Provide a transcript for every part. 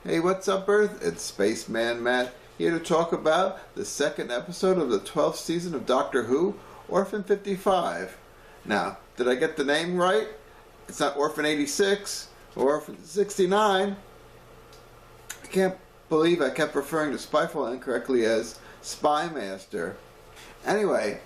Hey, what's up, Earth? It's Spaceman Matt here to talk about the second episode of the 12th season of Doctor Who, Orphan 55. Now, did I get the name right? It's not Orphan 86 or Orphan 69. I can't believe I kept referring to Spyfall incorrectly as Spy Master. Anyway,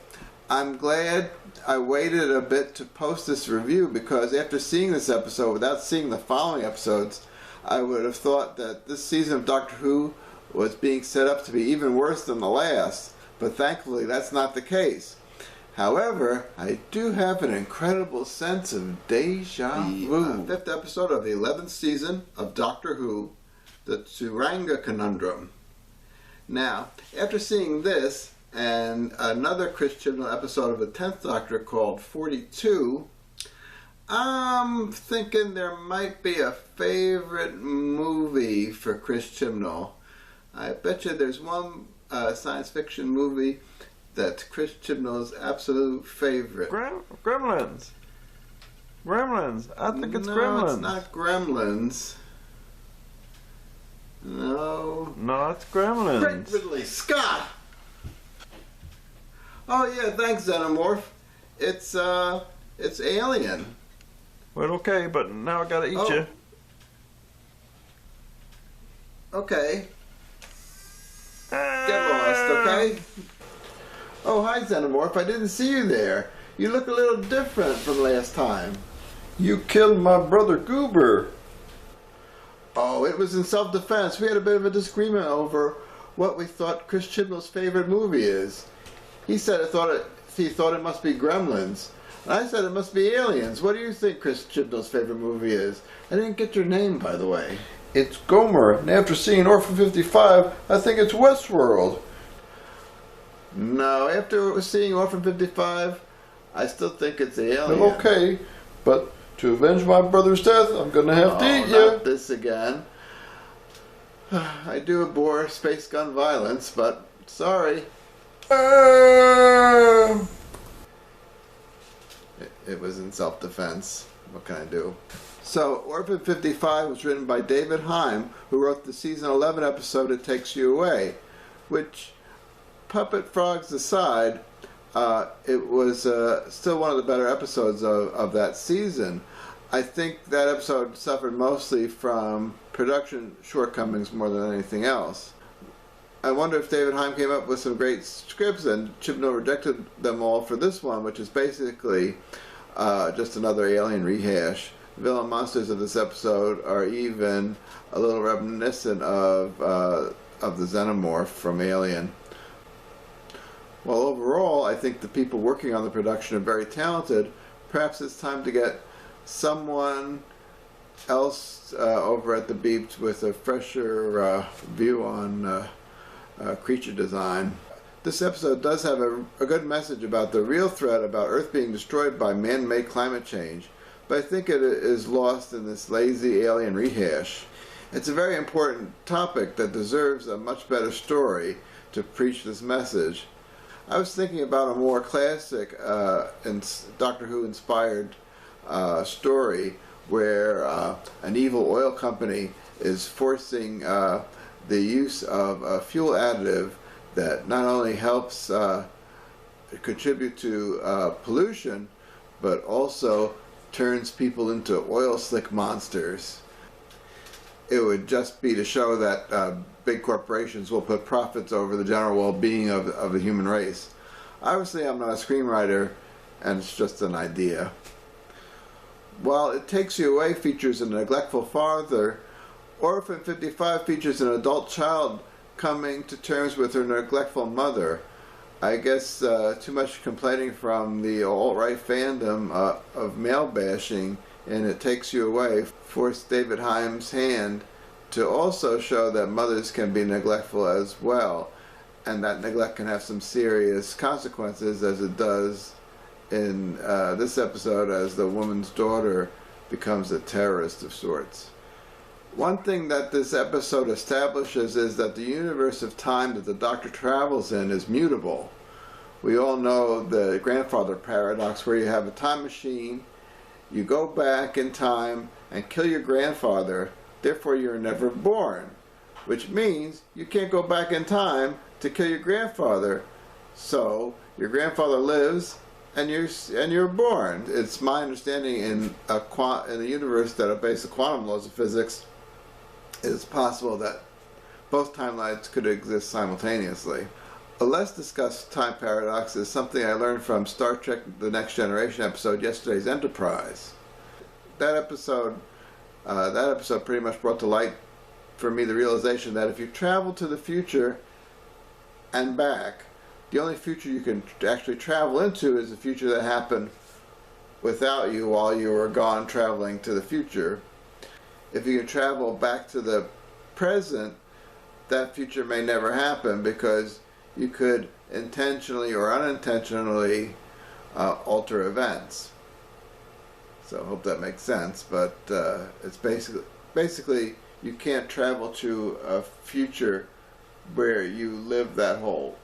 I'm glad I waited a bit to post this review because after seeing this episode without seeing the following episodes, I would have thought that this season of Doctor Who was being set up to be even worse than the last, but thankfully that's not the case. However, I do have an incredible sense of deja vu. The fifth episode of the 11th season of Doctor Who, the Tsuranga Conundrum. Now, after seeing this and another Chris Chibnall episode of the 10th Doctor called 42, I'm thinking there might be a favorite movie for Chris Chibnall. I bet you there's one science fiction movie that's Chris Chibnall's absolute favorite. Gremlins. Gremlins. I think it's Gremlins. No, it's not Gremlins. No. No, it's Gremlins. Great Ridley Scott! Oh yeah, thanks, Xenomorph. It's Alien. Well, okay, but now I gotta eat you. Okay. Get lost, okay? Oh, hi, Xenomorph. I didn't see you there. You look a little different from last time. You killed my brother Goober. Oh, it was in self-defense. We had a bit of a disagreement over what we thought Chris Chibnall's favorite movie is. He said he thought it must be Gremlins. And I said it must be Aliens. What do you think Chris Chibnall's favorite movie is? I didn't get your name, by the way. It's Gomer, and after seeing Orphan 55, I think it's Westworld. No, after seeing Orphan 55, I still think it's Alien. Well, okay, but to avenge my brother's death, I'm gonna have to eat you. Not this again. I do abhor space gun violence, but sorry. It was in self-defense. What can I do? So, Orphan 55 was written by David Heim, who wrote the season 11 episode It Takes You Away, which, puppet frogs aside, it was still one of the better episodes of that season. I think that episode suffered mostly from production shortcomings more than anything else. I wonder if David Heim came up with some great scripts and Chibnall rejected them all for this one, which is basically just another Alien rehash. The villain monsters of this episode are even a little reminiscent of the Xenomorph from Alien. Well, overall, I think the people working on the production are very talented. Perhaps it's time to get someone else over at the Beeps with a fresher view on creature design. This episode does have a good message about the real threat about Earth being destroyed by man-made climate change, but I think it is lost in this lazy alien rehash. It's a very important topic that deserves a much better story to preach this message. I was thinking about a more classic Doctor Who inspired story where an evil oil company is forcing the use of a fuel additive that not only helps contribute to pollution, but also turns people into oil slick monsters. It would just be to show that big corporations will put profits over the general well-being of the human race. Obviously, I'm not a screenwriter, and it's just an idea. While It Takes You Away features a neglectful father, Orphan 55 features an adult child coming to terms with her neglectful mother. I guess too much complaining from the alt-right fandom of male bashing in It Takes You Away forced David Heim's hand to also show that mothers can be neglectful as well, and that neglect can have some serious consequences, as it does in this episode as the woman's daughter becomes a terrorist of sorts. One thing that this episode establishes is that the universe of time that the Doctor travels in is mutable. We all know the grandfather paradox, where you have a time machine, you go back in time and kill your grandfather, therefore you're never born. Which means you can't go back in time to kill your grandfather. So your grandfather lives, and you're born. It's my understanding in a universe that obeys the quantum laws of physics, it's possible that both timelines could exist simultaneously. A less discussed time paradox is something I learned from Star Trek The Next Generation episode, Yesterday's Enterprise. That episode pretty much brought to light for me the realization that if you travel to the future and back, the only future you can actually travel into is the future that happened without you while you were gone traveling to the future. If you can travel back to the present, that future may never happen because you could intentionally or unintentionally alter events. So I hope that makes sense, but it's basically you can't travel to a future where you live that whole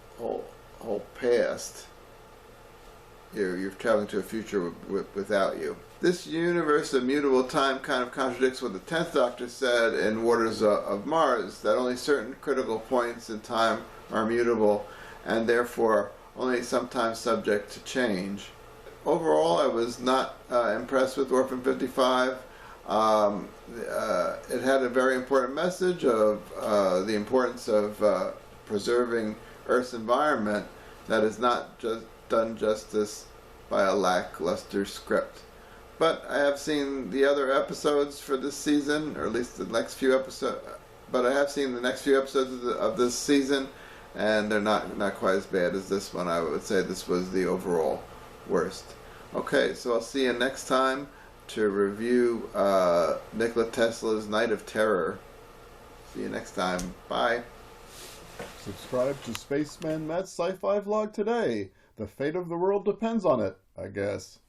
past. You're traveling to a future without you. This universe of mutable time kind of contradicts what the 10th Doctor said in Waters of Mars, that only certain critical points in time are mutable and therefore only sometimes subject to change. Overall, I was not impressed with Orphan 55. It had a very important message of the importance of preserving Earth's environment that is not just done justice by a lackluster script. But I have seen the other episodes for this season, or at least the next few episodes. But I have seen the next few episodes of this season, and they're not quite as bad as this one. I would say this was the overall worst. Okay, so I'll see you next time to review Nikola Tesla's Night of Terror. See you next time. Bye. Subscribe to Spaceman Matt's Sci-Fi vlog today. The fate of the world depends on it, I guess.